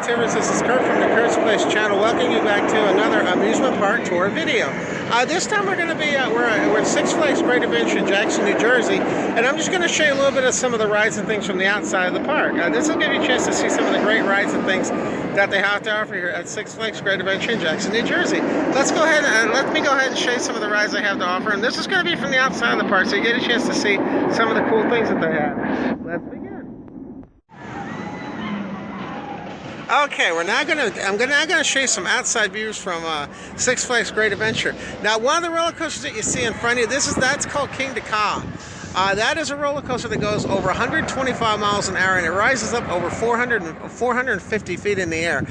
Tibers, this is Kurt from the Kurt's Place channel. Welcome you back to another amusement park tour video. This time we're going to be we're at Six Flags Great Adventure in Jackson, New Jersey, and I'm just going to show you a little bit of some of the rides and things from the outside of the park. This will give you a chance to see some of the great rides and things that they have to offer here at Six Flags Great Adventure in Jackson, New Jersey. Let me go ahead and show you some of the rides they have to offer, and this is going to be from the outside of the park, so you get a chance to see some of the cool things that they have. Let's begin. Okay, I'm now gonna show you some outside views from Six Flags Great Adventure. Now, one of the roller coasters that you see in front of you, that's called Kingda. That is a roller coaster that goes over 125 miles an hour, and it rises up over 450 feet in the air.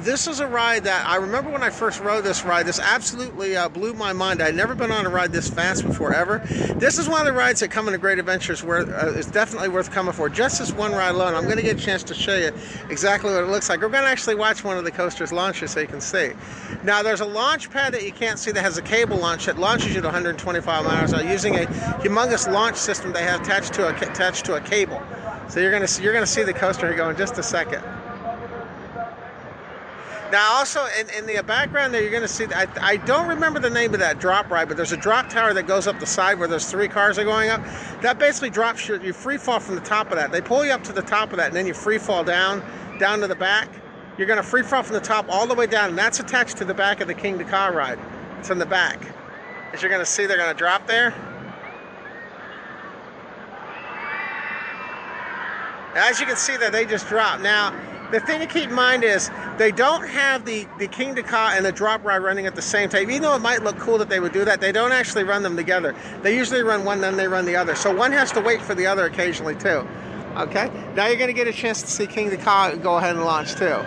This is a ride that I remember when I first rode this ride. This absolutely blew my mind. I'd never been on a ride this fast before, ever. This is one of the rides that come into Great Adventures where it's definitely worth coming for. Just this one ride alone, I'm going to get a chance to show you exactly what it looks like. We're going to actually watch one of the coasters launches so you can see. Now, there's a launch pad that you can't see that has a cable launch that launches you to 125 miles an hour using a humongous launch system they have attached to a cable. So you're gonna see the coaster here go in just a second. Now, also in the background there, you're gonna see I don't remember the name of that drop ride, but there's a drop tower that goes up the side where those three cars are going up. That basically drops you free fall from the top of that. They pull you up to the top of that, and then you free fall down to the back. You're gonna free fall from the top all the way down, and that's attached to the back of the Kingda ride. It's in the back. As you're gonna see, they're gonna drop there. As you can see that they just dropped. Now, the thing to keep in mind is they don't have the Kingda and the drop ride running at the same time. Even though it might look cool that they would do that, they don't actually run them together. They usually run one, then they run the other. So one has to wait for the other occasionally too. Okay? Now you're going to get a chance to see Kingda go ahead and launch too.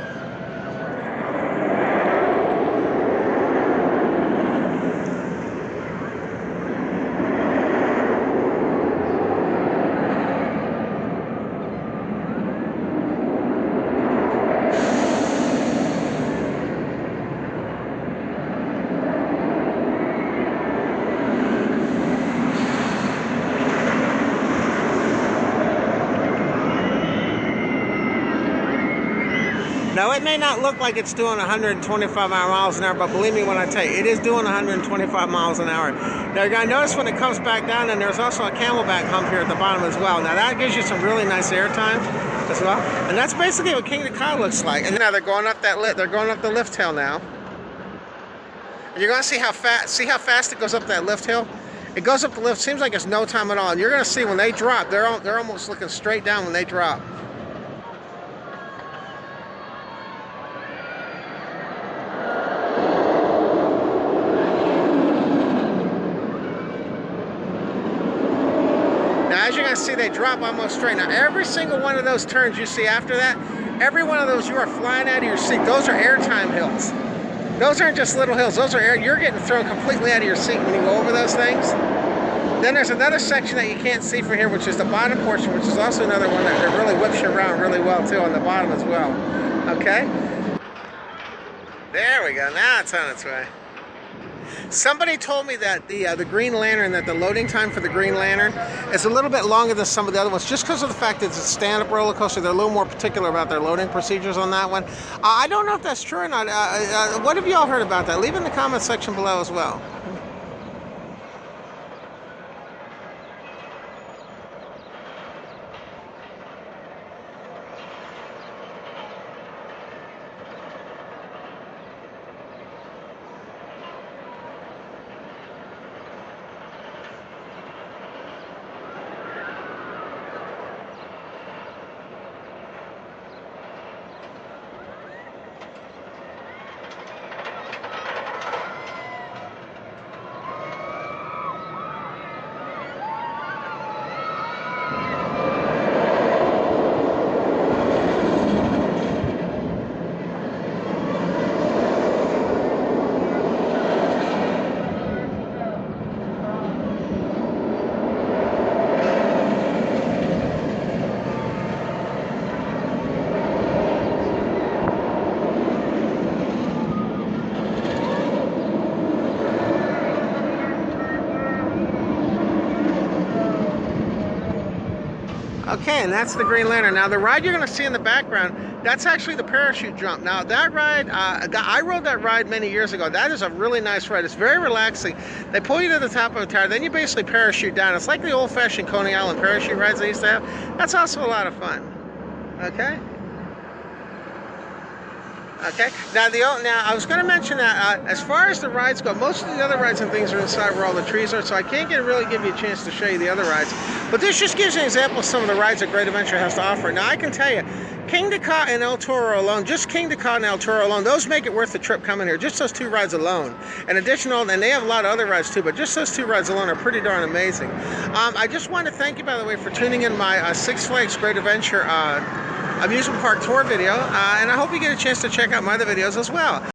Now, it may not look like it's doing 125 miles an hour, but believe me when I tell you, it is doing 125 miles an hour. Now, you're going to notice when it comes back down, and there's also a camelback hump here at the bottom as well. Now, that gives you some really nice airtime as well. And that's basically what Kingda looks like. And now they're going up the lift hill now. And you're going to see how fast it goes up that lift hill. It goes up the lift, seems like it's no time at all. And you're going to see when they drop, they're almost looking straight down when they drop. As you're going to see, they drop almost straight. Now, every single one of those turns you see after that, every one of those, you are flying out of your seat. Those are airtime hills. Those aren't just little hills. Those are you're getting thrown completely out of your seat when you go over those things. Then there's another section that you can't see from here, which is the bottom portion, which is also another one that really whips you around really well, too, on the bottom as well. Okay? There we go. Now it's on its way. Somebody told me that the Green Lantern, that the loading time for the Green Lantern is a little bit longer than some of the other ones, just because of the fact that it's a stand-up roller coaster. They're a little more particular about their loading procedures on that one. I don't know if that's true or not. What have you all heard about that? Leave in the comments section below as well. Okay, and that's the Green Lantern. Now, the ride you're going to see in the background, That's actually the parachute jump. Now that ride, I rode that ride many years ago. That is a really nice ride. It's very relaxing. They pull you to the top of a tower, then you basically parachute down. It's like the old-fashioned Coney Island parachute rides they used to have. That's also a lot of fun. Okay. Okay. Now I was going to mention that as far as the rides go, most of the other rides and things are inside where all the trees are, so I can't really give you a chance to show you the other rides. But this just gives you an example of some of the rides that Great Adventure has to offer. Now I can tell you, Kingda and El Toro alone, just Kingda and El Toro alone, those make it worth the trip coming here. Just those two rides alone. And they have a lot of other rides too, but just those two rides alone are pretty darn amazing. I just want to thank you, by the way, for tuning in my Six Flags Great Adventure amusement park tour video, and I hope you get a chance to check out my other videos as well.